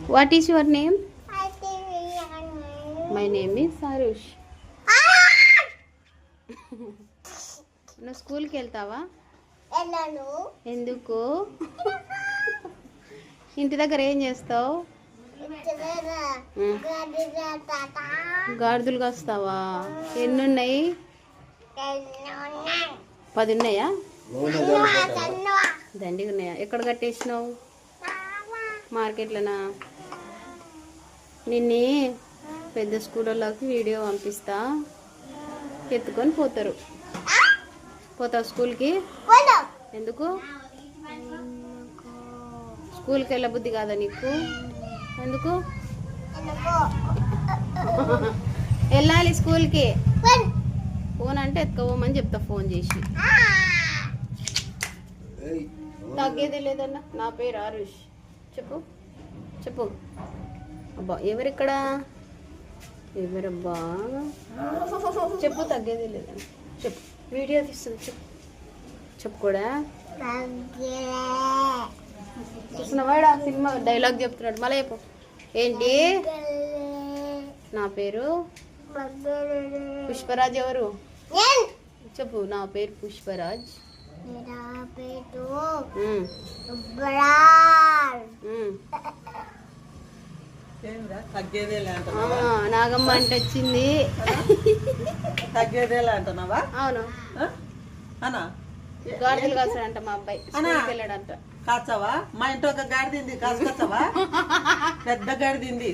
What is your name? My name is Sarush. నువ్వు స్కూల్కి వెళ్తావా? ఎందుకు? ఇంటి దగ్గర ఏం చేస్తావు? గాడిదలు కాస్తావా? ఎన్ని ఉన్నాయి? 10 ఉన్నాయా? దండిగా ఉన్నాయా? ఎక్కడ కట్టేసినావు? మార్కెట్లోనా? నిన్ను పెద్ద స్కూళ్ళలోకి వీడియో పంపిస్తా, ఎత్తుకొని పోతారు. పోతావు స్కూల్కి? ఎందుకు? స్కూల్కి వెళ్ళ బుద్ధి కాదా నీకు? ఎందుకు వెళ్ళాలి స్కూల్కి? ఫోన్ అంటే ఎత్తుకోమని చెప్తా ఫోన్ చేసి. తగ్గేది లేదన్నా. నా పేరు ఆరుష్. చెప్పు చెప్పు. అబ్బా ఎవరిక్కడ? ఎవరబ్బా? చెప్పు. తగ్గేది లేదన్నా చెప్పు. వీడియో తీస్తుంది చెప్పు. చెప్పు కూడా. చూస్తున్నావాడా సినిమా డైలాగ్ చెప్తున్నాడు. మళ్ళీ చెప్పు. ఏంటి? నా పేరు పుష్పరాజ్. ఎవరు? చెప్పు. నా పేరు పుష్పరాజ్. నాగమ్మ అంటే వచ్చింది. అంటున్నావా? అవును. గాడిదలు కాస్తాడంట మా అబ్బాయి. వెళ్ళాడంట. కాచావా? మా ఇంట్లో ఒక గాడిదింది. కాచుకొచ్చావా? పెద్ద గాడిదింది.